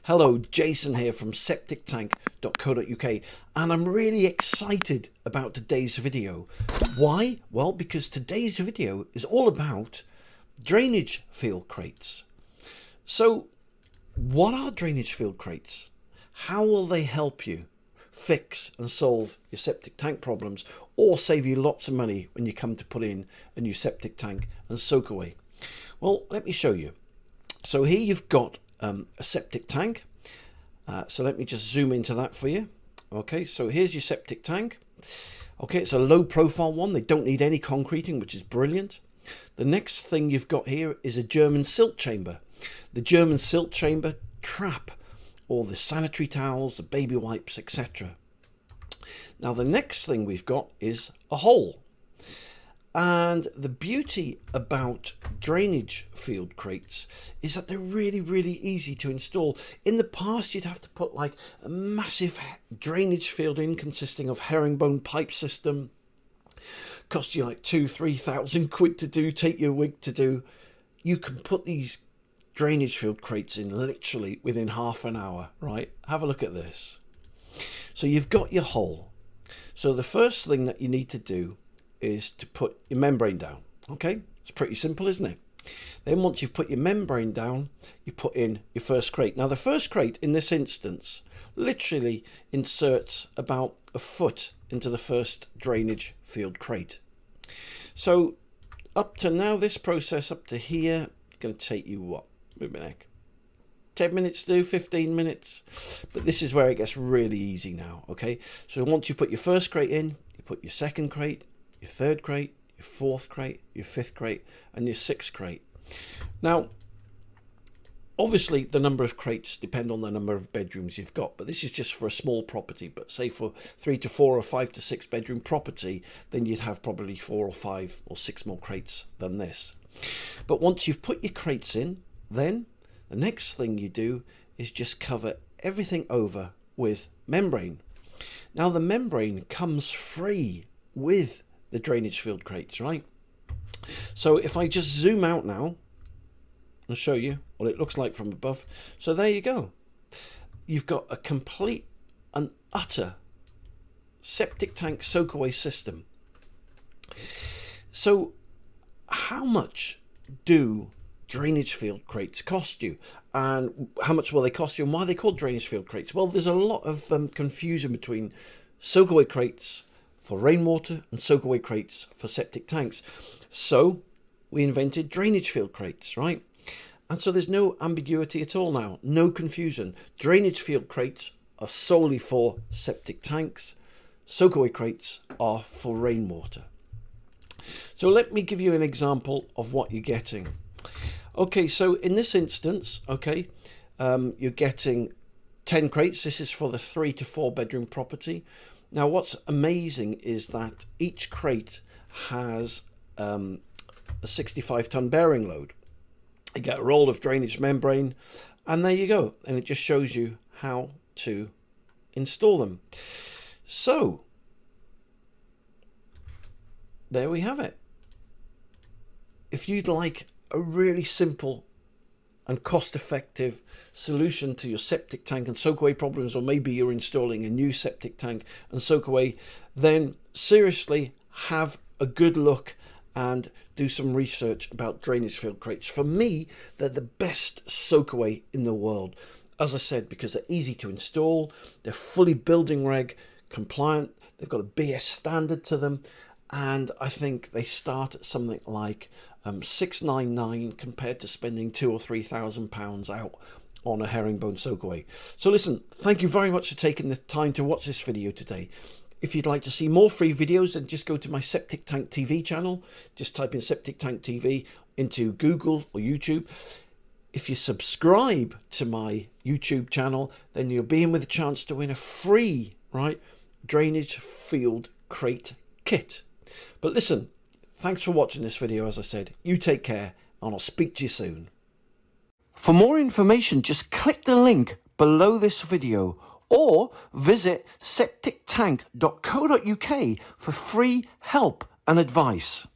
Hello, Jason here from septictank.co.uk, and I'm really excited about today's video. Why? Well, because today's video is all about drainage field crates. So, what are drainage field crates? How will they help you fix and solve your septic tank problems, or save you lots of money when you come to put in a new septic tank and soak away? Well, let me show you. So here you've got a septic tank. So let me just zoom into that for you. Okay, so here's your septic tank. Okay, it's a low profile one. They don't need any concreting, which is brilliant. The next thing you've got here is a German silt chamber. The German silt chamber trap all the sanitary towels, the baby wipes, etc. Now the next thing we've got is a hole. And the beauty about drainage field crates is that they're really, really easy to install. In the past, you'd have to put like a massive drainage field in consisting of herringbone pipe system. Cost you like 2,000-3,000 quid to do, take you a week to do. You can put these drainage field crates in literally within half an hour, right? Have a look at this. So you've got your hole. So the first thing that you need to do is to put your membrane down. Okay, it's pretty simple, isn't it? Then once you've put your membrane down, you put in your first crate. Now the first crate in this instance literally inserts about a foot into the first drainage field crate. So up to now, this process up to here is going to take you what? Move my neck. 10 minutes to do, 15 minutes. But this is where it gets really easy now. Okay, so once you put your first crate in, you put your second crate, your third crate, your fourth crate, your fifth crate, and your sixth crate. Now, obviously the number of crates depend on the number of bedrooms you've got, but this is just for a small property. But say for 3 to 4 or 5 to 6 bedroom property, then you'd have probably 4 or 5 or 6 more crates than this. But once you've put your crates in, then the next thing you do is just cover everything over with membrane. Now the membrane comes free with the drainage field crates, right? So if I just zoom out now, I'll show you what it looks like from above. So there you go. You've got a complete and utter septic tank soak away system. So how much do drainage field crates cost you, and how much will they cost you, and why are they called drainage field crates? Well, there's a lot of confusion between soak away crates for rainwater and soak away crates for septic tanks. So we invented drainage field crates, right? And so there's no ambiguity at all now, no confusion. Drainage field crates are solely for septic tanks. Soak away crates are for rainwater. So let me give you an example of what you're getting. Okay, so in this instance, okay, you're getting 10 crates. This is for the 3 to 4 bedroom property. Now, what's amazing is that each crate has a 65-ton bearing load. You get a roll of drainage membrane, and there you go. And it just shows you how to install them. So, there we have it. If you'd like a really simple and cost-effective solution to your septic tank and soak away problems, or maybe you're installing a new septic tank and soak away, then seriously have a good look and do some research about drainage field crates. For me, they're the best soak away in the world. As I said, because they're easy to install, they're fully building reg compliant, they've got a BS standard to them, and I think they start at something like $699 compared to spending £2,000 or £3,000 out on a herringbone soak away. So listen, thank you very much for taking the time to watch this video today. If you'd like to see more free videos, then just go to my Septic Tank TV channel. Just type in Septic Tank TV into Google or YouTube. If you subscribe to my YouTube channel, then you'll be in with a chance to win a free, right, drainage field crate kit. But listen, thanks for watching this video. As I said, you take care, and I'll speak to you soon. For more information, just click the link below this video or visit septictank.co.uk for free help and advice.